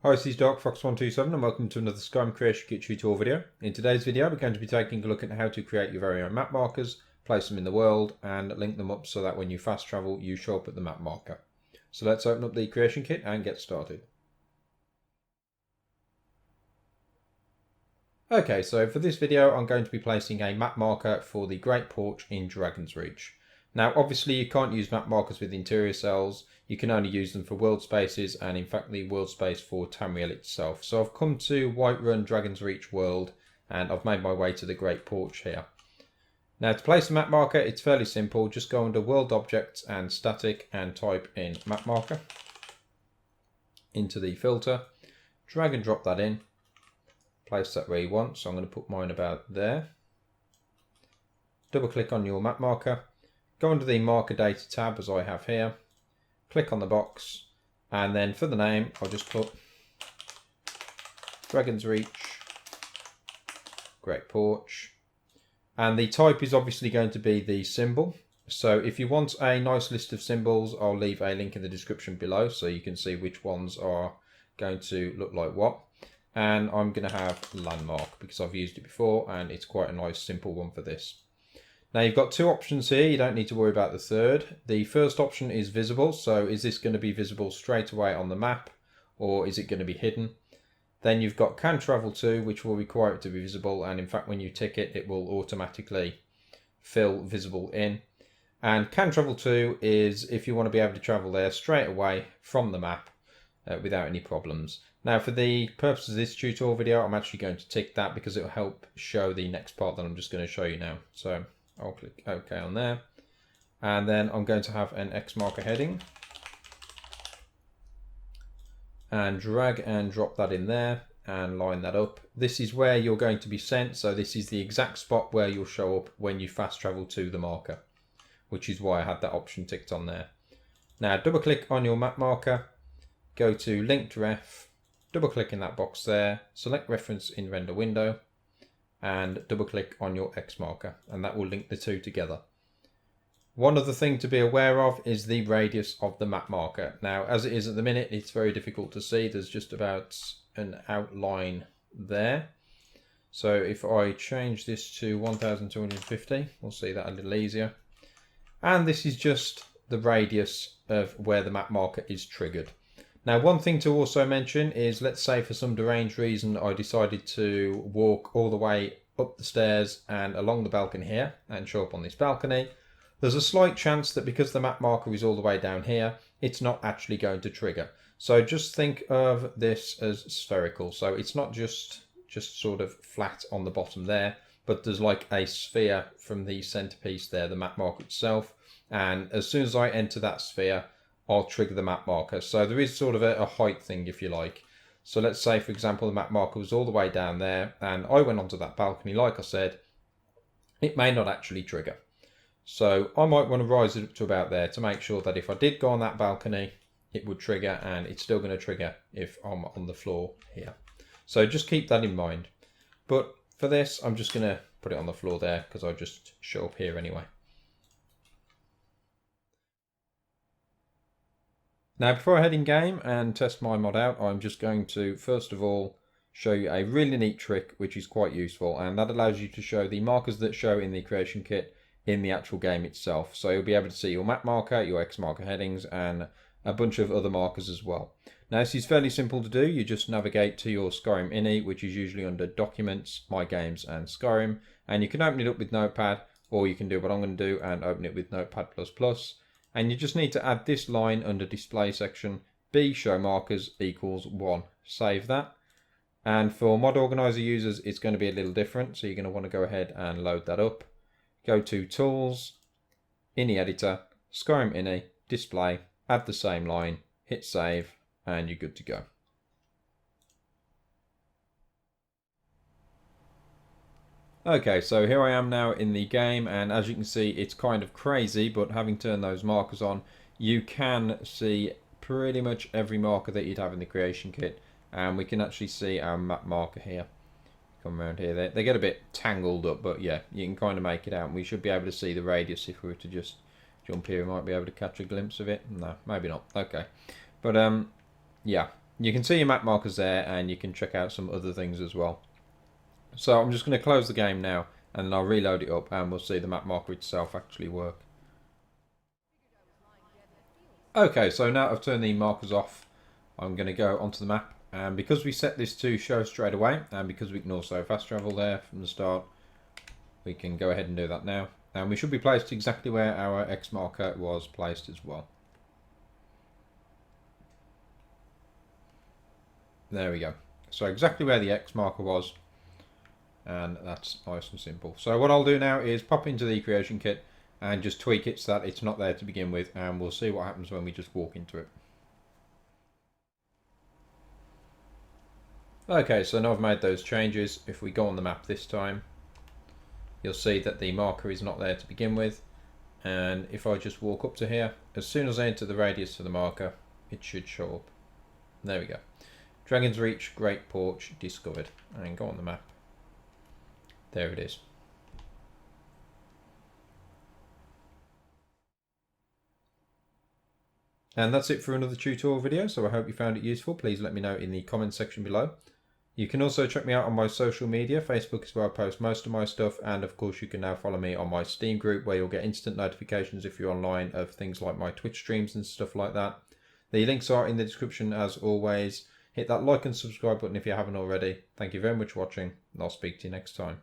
Hi, this is DarkFox127 and welcome to another Skyrim Creation Kit tutorial video. In today's video we're going to be taking a look at how to create your very own map markers, place them in the world and link them up so that when you fast travel you show up at the map marker. So let's open up the Creation Kit and get started. Okay, so for this video I'm going to be placing a map marker for the Great Porch in Dragon's Reach. Now obviously you can't use map markers with interior cells, you can only use them for world spaces and in fact the world space for Tamriel itself. So I've come to Whiterun Dragon's Reach world and I've made my way to the Great Porch here. Now to place a map marker it's fairly simple, just go under World Objects and Static and type in map marker into the filter, drag and drop that in. Place that where you want, so I'm going to put mine about there. Double click on your map marker, go under the marker data tab as I have here, click on the box, and then for the name I'll just put Dragon's Reach, Great Porch, and the type is obviously going to be the symbol. So if you want a nice list of symbols I'll leave a link in the description below so you can see which ones are going to look like what. And I'm going to have landmark because I've used it before and it's quite a nice simple one for this. Now you've got two options here, you don't need to worry about the third. The first option is visible, so is this going to be visible straight away on the map or is it going to be hidden? Then you've got can travel to, which will require it to be visible, and in fact when you tick it, it will automatically fill visible in. And can travel to is if you want to be able to travel there straight away from the map without any problems. Now for the purpose of this tutorial video I'm actually going to tick that because it will help show the next part that I'm just going to show you now. So I'll click OK on there and then I'm going to have an X marker heading and drag and drop that in there and line that up. This is where you're going to be sent, so this is the exact spot where you'll show up when you fast travel to the marker, which is why I had that option ticked on there. Now double click on your map marker, go to linked ref, double click in that box there, select reference in render window and double click on your X marker and that will link the two together. One other thing to be aware of is the radius of the map marker. Now as it is at the minute it's very difficult to see, there's just about an outline there. So if I change this to 1250 we'll see that a little easier. And this is just the radius of where the map marker is triggered. Now one thing to also mention is, let's say for some deranged reason I decided to walk all the way up the stairs and along the balcony here and show up on this balcony. There's a slight chance that because the map marker is all the way down here, it's not actually going to trigger. So just think of this as spherical. So it's not just sort of flat on the bottom there, but there's like a sphere from the centerpiece there, the map marker itself. And as soon as I enter that sphere, I'll trigger the map marker. So there is sort of a height thing if you like. So let's say for example the map marker was all the way down there and I went onto that balcony like I said, it may not actually trigger. So I might want to rise it up to about there to make sure that if I did go on that balcony it would trigger, and it's still going to trigger if I'm on the floor here. So just keep that in mind. But for this I'm just going to put it on the floor there because I'll just show up here anyway. Now before I head in game and test my mod out, I'm just going to first of all show you a really neat trick which is quite useful, and that allows you to show the markers that show in the creation kit in the actual game itself. So you'll be able to see your map marker, your X marker headings and a bunch of other markers as well. Now this is fairly simple to do, you just navigate to your Skyrim INI, which is usually under Documents, My Games and Skyrim, and you can open it up with Notepad or you can do what I'm going to do and open it with Notepad++. And you just need to add this line under display section, B show markers equals 1. Save that. And for mod organizer users, it's going to be a little different. So you're going to want to go ahead and load that up. Go to Tools, INI Editor, Skyrim INI, Display, add the same line, hit save, and you're good to go. Okay, so here I am now in the game, and as you can see it's kind of crazy, but having turned those markers on you can see pretty much every marker that you'd have in the creation kit, and we can actually see our map marker here. Come around here, they get a bit tangled up, but yeah, you can kind of make it out, and we should be able to see the radius. If we were to just jump here we might be able to catch a glimpse of it. No, maybe not. Okay, but yeah, You can see your map markers there, and you can check out some other things as well. So I'm just going to close the game now, and then I'll reload it up, and we'll see the map marker itself actually work. Okay, so now I've turned the markers off, I'm going to go onto the map, and because we set this to show straight away, and because we can also fast travel there from the start, we can go ahead and do that now. And we should be placed exactly where our X marker was placed as well. There we go. So exactly where the X marker was, and that's nice and simple. So what I'll do now is pop into the creation kit and just tweak it so that it's not there to begin with, and we'll see what happens when we just walk into it. Okay, so now I've made those changes. If we go on the map this time, you'll see that the marker is not there to begin with, and if I just walk up to here, as soon as I enter the radius of the marker, it should show up. There we go. Dragon's Reach, Great Porch, discovered, and go on the map. There it is. And that's it for another tutorial video, so I hope you found it useful. Please let me know in the comment section below. You can also check me out on my social media. Facebook is where I post most of my stuff, and of course you can now follow me on my Steam group where you'll get instant notifications if you're online of things like my Twitch streams and stuff like that. The links are in the description as always. Hit that like and subscribe button if you haven't already. Thank you very much for watching, and I'll speak to you next time.